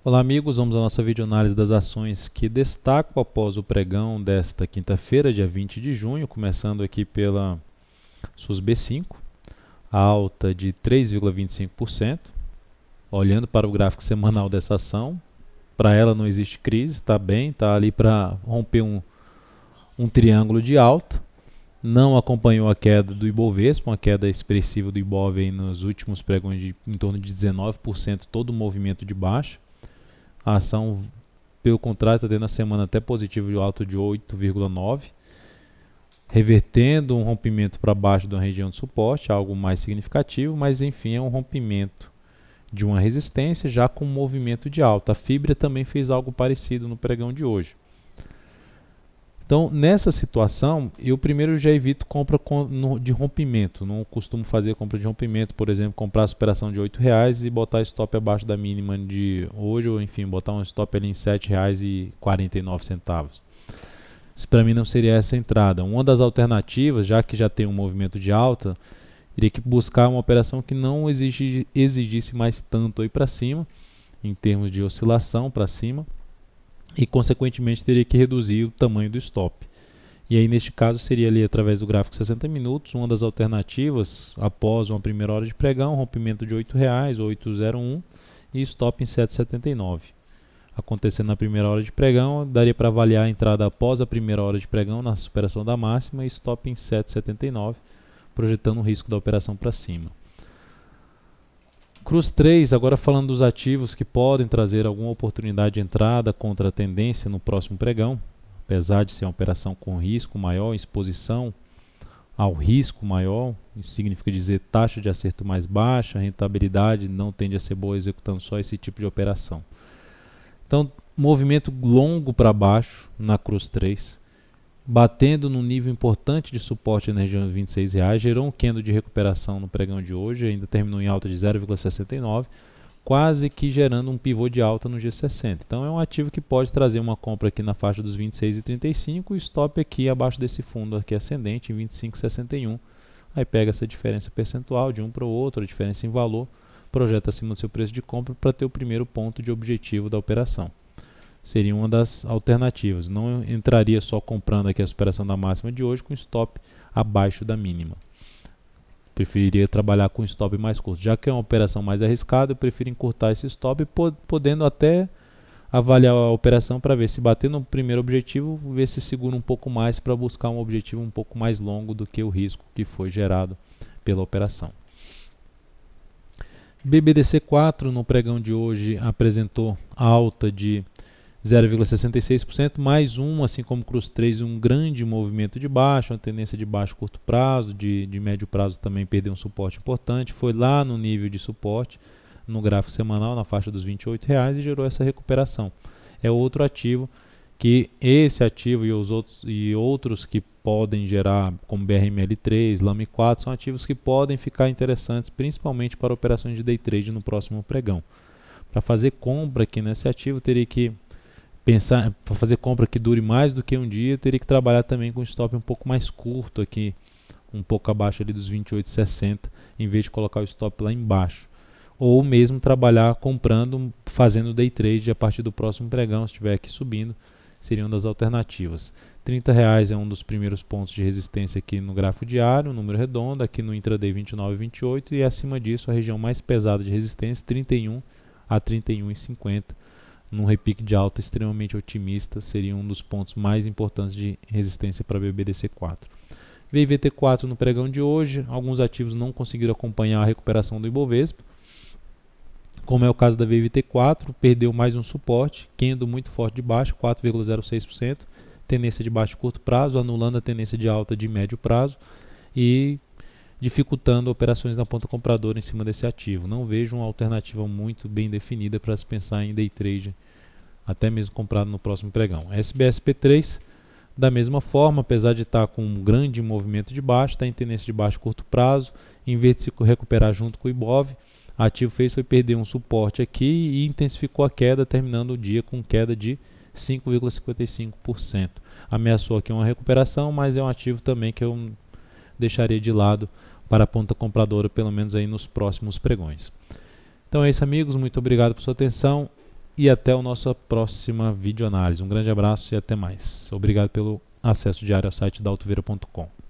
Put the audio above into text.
Olá amigos, vamos à nossa videoanálise das ações que destacam após o pregão desta quinta-feira, dia 20 de junho, começando aqui pela SUSB5, alta de 3,25%. Olhando para o gráfico semanal dessa ação, para ela não existe crise, está bem, está ali para romper um triângulo de alta. Não acompanhou a queda do Ibovespa, uma queda expressiva do Ibov aí nos últimos pregões em torno de 19%, todo o movimento de baixa. A ação, pelo contrário, está tendo a semana até positivo de alto de 8,9%, revertendo um rompimento para baixo da região de suporte, algo mais significativo, mas enfim, é um rompimento de uma resistência já com um movimento de alta. A Fibra também fez algo parecido no pregão de hoje. Então, nessa situação, eu primeiro já evito compra de rompimento. Não costumo fazer compra de rompimento, por exemplo, comprar a superação de R$ 8,00 e botar stop abaixo da mínima de hoje, ou enfim, botar um stop ali em R$ 7,49. Isso para mim não seria essa entrada. Uma das alternativas, já que já tem um movimento de alta, teria que buscar uma operação que não exigisse mais tanto aí para cima, em termos de oscilação para cima, e consequentemente teria que reduzir o tamanho do stop. E aí neste caso seria ali através do gráfico 60 minutos, uma das alternativas após uma primeira hora de pregão, rompimento de R$ 8,00, 8,01 e stop em 7,79. Acontecendo na primeira hora de pregão, daria para avaliar a entrada após a primeira hora de pregão na superação da máxima e stop em 7,79, projetando o risco da operação para cima. Cruz 3, agora falando dos ativos que podem trazer alguma oportunidade de entrada contra a tendência no próximo pregão, apesar de ser uma operação com risco maior, exposição ao risco maior, isso significa dizer taxa de acerto mais baixa, rentabilidade não tende a ser boa executando só esse tipo de operação. Então, movimento longo para baixo na Cruz 3, batendo num nível importante de suporte na região de R$ 26,00, gerou um candle de recuperação no pregão de hoje, ainda terminou em alta de 0,69, quase que gerando um pivô de alta no G60. Então é um ativo que pode trazer uma compra aqui na faixa dos 26,35 e stop aqui abaixo desse fundo aqui ascendente em 25,61. Aí pega essa diferença percentual de um para o outro, a diferença em valor, projeta acima do seu preço de compra para ter o primeiro ponto de objetivo da operação. Seria uma das alternativas. Não entraria só comprando aqui a superação da máxima de hoje com stop abaixo da mínima. Preferiria trabalhar com stop mais curto. Já que é uma operação mais arriscada, eu prefiro encurtar esse stop, podendo até avaliar a operação para ver se bater no primeiro objetivo, ver se segura um pouco mais para buscar um objetivo um pouco mais longo do que o risco que foi gerado pela operação. BBDC4 no pregão de hoje apresentou alta de 0,66%, mais assim como Cruz 3, um grande movimento de baixa, uma tendência de baixo curto prazo, de médio prazo também perdeu um suporte importante, foi lá no nível de suporte, no gráfico semanal, na faixa dos R$ 28,00 e gerou essa recuperação. É outro ativo que esse ativo e outros que podem gerar, como BRML3, LAMI4, são ativos que podem ficar interessantes, principalmente para operações de day trade no próximo pregão. Para fazer compra aqui nesse ativo, teria que pensar, para fazer compra que dure mais do que um dia, teria que trabalhar também com stop um pouco mais curto aqui, um pouco abaixo ali dos 28,60, em vez de colocar o stop lá embaixo. Ou mesmo trabalhar comprando, fazendo day trade a partir do próximo pregão, se estiver aqui subindo, seriam das alternativas. R$30,00 é um dos primeiros pontos de resistência aqui no gráfico diário, número redondo, aqui no intraday 29,28 e acima disso a região mais pesada de resistência 31 a 31,50. Num repique de alta extremamente otimista, seria um dos pontos mais importantes de resistência para BBDC4. VIVT4 no pregão de hoje, alguns ativos não conseguiram acompanhar a recuperação do Ibovespa, como é o caso da VIVT4, perdeu mais um suporte, candle muito forte de baixo, 4,06%, tendência de baixo e curto prazo, anulando a tendência de alta de médio prazo e dificultando operações na ponta compradora em cima desse ativo. Não vejo uma alternativa muito bem definida para se pensar em day trade, até mesmo comprado no próximo pregão. SBSP3, da mesma forma, apesar de estar com um grande movimento de baixo, está em tendência de baixo e curto prazo, em vez de se recuperar junto com o Ibov, o ativo foi perder um suporte aqui e intensificou a queda, terminando o dia com queda de 5,55%. Ameaçou aqui uma recuperação, mas é um ativo também que eu deixaria de lado para a ponta compradora, pelo menos aí nos próximos pregões. Então é isso, amigos, muito obrigado por sua atenção e até a nossa próxima videoanálise. Um grande abraço e até mais. Obrigado pelo acesso diário ao site daltoveira.com.